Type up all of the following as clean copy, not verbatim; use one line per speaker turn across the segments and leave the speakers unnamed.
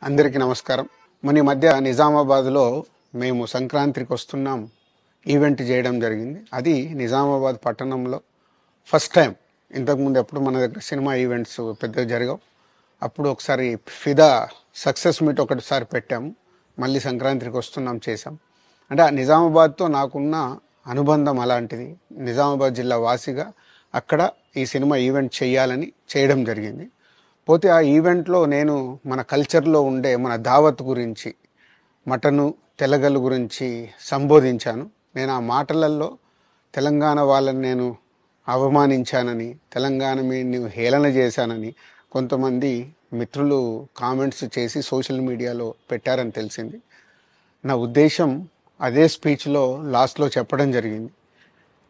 అందరికీ నమస్కారం. మన ఈ మధ్య నిజామాబాద్లో మేము సంక్రాంతికి వస్తున్నాం ఈవెంట్ చేయడం జరిగింది. అది నిజామాబాద్ పట్టణంలో ఫస్ట్ టైం. ఇంతకుముందు ఎప్పుడు మన దగ్గర సినిమా ఈవెంట్స్ పెద్దగా జరగవు. అప్పుడు ఒకసారి ఫిదా సక్సెస్ మీట్ ఒకటిసారి పెట్టాము. మళ్ళీ సంక్రాంతికి వస్తున్నాం చేసాం. అంటే ఆ నిజామాబాద్తో నాకున్న అనుబంధం అలాంటిది. నిజామాబాద్ జిల్లా వాసిగా అక్కడ ఈ సినిమా ఈవెంట్ చేయాలని చేయడం జరిగింది. పోతే ఆ ఈవెంట్లో నేను మన కల్చర్లో ఉండే మన దావత్ గురించి, మటను తెలగలు గురించి సంబోధించాను. నేను ఆ మాటలలో తెలంగాణ వాళ్ళని నేను అవమానించానని, తెలంగాణ మీద హేళన చేశానని కొంతమంది మిత్రులు కామెంట్స్ చేసి సోషల్ మీడియాలో పెట్టారని తెలిసింది. నా ఉద్దేశం అదే స్పీచ్లో లాస్ట్లో చెప్పడం జరిగింది.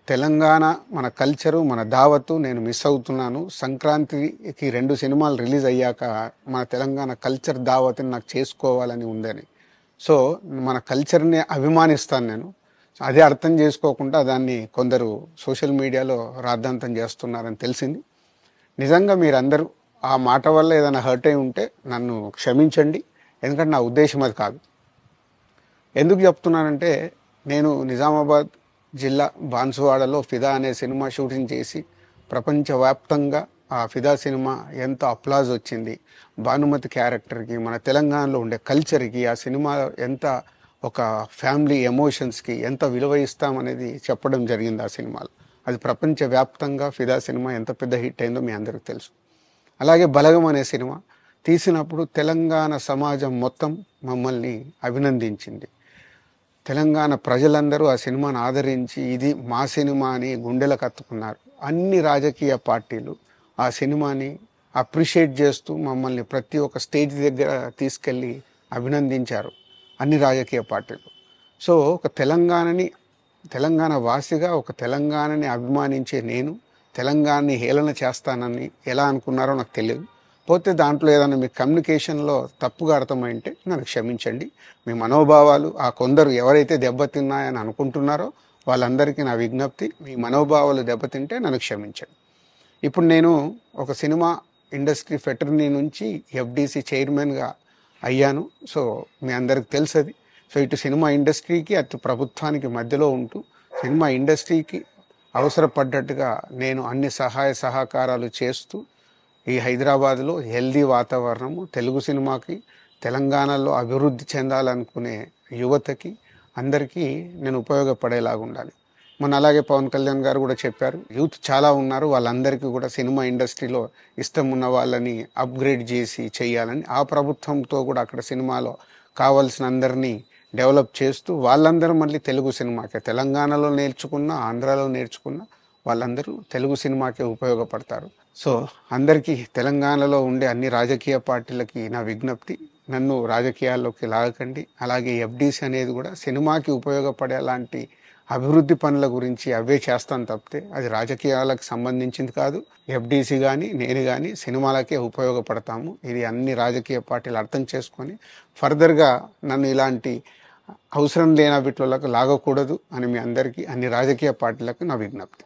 తెలంగాణ మన కల్చరు, మన దావత్తు నేను మిస్ అవుతున్నాను. సంక్రాంతికి 2 సినిమాలు రిలీజ్ అయ్యాక మన తెలంగాణ కల్చర్ దావత్ని నాకు చేసుకోవాలని ఉందని. సో మన కల్చర్ని అభిమానిస్తాను నేను. అదే అర్థం చేసుకోకుండా దాన్ని కొందరు సోషల్ మీడియాలో రాద్ధాంతం చేస్తున్నారని తెలిసింది. నిజంగా మీరందరూ ఆ మాట వల్ల ఏదైనా హర్ట్ అయి ఉంటే నన్ను క్షమించండి. ఎందుకంటే నా ఉద్దేశం అది కాదు. ఎందుకు చెప్తున్నానంటే, నేను నిజామాబాద్ జిల్లా బాన్సువాడలో ఫిదా అనే సినిమా షూటింగ్ చేసి ప్రపంచవ్యాప్తంగా ఆ ఫిదా సినిమా ఎంత అప్లాజ్ వచ్చింది, భానుమతి క్యారెక్టర్కి, మన తెలంగాణలో ఉండే కల్చర్కి, ఆ సినిమా ఎంత ఒక ఫ్యామిలీ ఎమోషన్స్కి ఎంత విలువ ఇస్తామనేది చెప్పడం జరిగింది ఆ సినిమాలో. అది ప్రపంచవ్యాప్తంగా ఫిదా సినిమా ఎంత పెద్ద హిట్ అయిందో మీ అందరికీ తెలుసు. అలాగే బలగం అనే సినిమా తీసినప్పుడు తెలంగాణ సమాజం మొత్తం మమ్మల్ని అభినందించింది. తెలంగాణ ప్రజలందరూ ఆ సినిమాను ఆదరించి ఇది మా సినిమా అని గుండెలకు హత్తుకున్నారు. అన్ని రాజకీయ పార్టీలు ఆ సినిమాని అప్రిషియేట్ చేస్తూ మమ్మల్ని ప్రతి ఒక్క స్టేజ్ దగ్గర తీసుకెళ్ళి అభినందించారు, అన్ని రాజకీయ పార్టీలు. సో ఒక తెలంగాణ వాసిగా ఒక తెలంగాణని అభిమానించే నేను తెలంగాణని హేళన చేస్తానని ఎలా అనుకున్నారో నాకు తెలియదు. పోతే దాంట్లో ఏదైనా మీ కమ్యూనికేషన్లో తప్పుగా అర్థమైంటే నన్ను క్షమించండి. మీ మనోభావాలు ఆ కొందరు ఎవరైతే దెబ్బతిన్నాయని అనుకుంటున్నారో వాళ్ళందరికీ నా విజ్ఞప్తి, మీ మనోభావాలు దెబ్బతింటే నన్ను క్షమించండి. ఇప్పుడు నేను ఒక సినిమా ఇండస్ట్రీ ఫెటర్నీ నుంచి ఎఫ్డీసీ చైర్మన్గా అయ్యాను. సో మీ అందరికి తెలుసది. సో ఇటు సినిమా ఇండస్ట్రీకి అటు ప్రభుత్వానికి మధ్యలో ఉంటూ సినిమా ఇండస్ట్రీకి అవసరపడ్డట్టుగా నేను అన్ని సహాయ సహకారాలు చేస్తూ ఈ హైదరాబాద్లో హెల్దీ వాతావరణము, తెలుగు సినిమాకి, తెలంగాణలో అభివృద్ధి చెందాలనుకునే యువతకి అందరికీ నేను ఉపయోగపడేలాగా ఉండాలి. అలాగే పవన్ కళ్యాణ్ గారు కూడా చెప్పారు, యూత్ చాలా ఉన్నారు, వాళ్ళందరికీ కూడా సినిమా ఇండస్ట్రీలో ఇష్టం ఉన్న వాళ్ళని అప్గ్రేడ్ చేసి చేయాలని. ఆ ప్రభుత్వంతో కూడా అక్కడ సినిమాలో కావాల్సిన అందరినీ డెవలప్ చేస్తూ వాళ్ళందరూ మళ్ళీ తెలుగు సినిమాకే, తెలంగాణలో నేర్చుకున్న, ఆంధ్రాలో నేర్చుకున్న వాళ్ళందరూ తెలుగు సినిమాకే ఉపయోగపడతారు. సో అందరికీ తెలంగాణలో ఉండే అన్ని రాజకీయ పార్టీలకి నా విజ్ఞప్తి, నన్ను రాజకీయాల్లోకి లాగకండి. అలాగే ఎఫ్డీసీ అనేది కూడా సినిమాకి ఉపయోగపడే లాంటి అభివృద్ధి పనుల గురించి అవే చేస్తాను తప్పితే అది రాజకీయాలకు సంబంధించింది కాదు. ఎఫ్డీసీ కానీ నేను కానీ సినిమాలకే ఉపయోగపడతాము. ఇది అన్ని రాజకీయ పార్టీలు అర్థం చేసుకొని ఫర్దర్గా నన్ను ఇలాంటి అవసరం లేని వీటిలోకి లాగకూడదు అని మీ అందరికీ, అన్ని రాజకీయ పార్టీలకు నా విజ్ఞప్తి.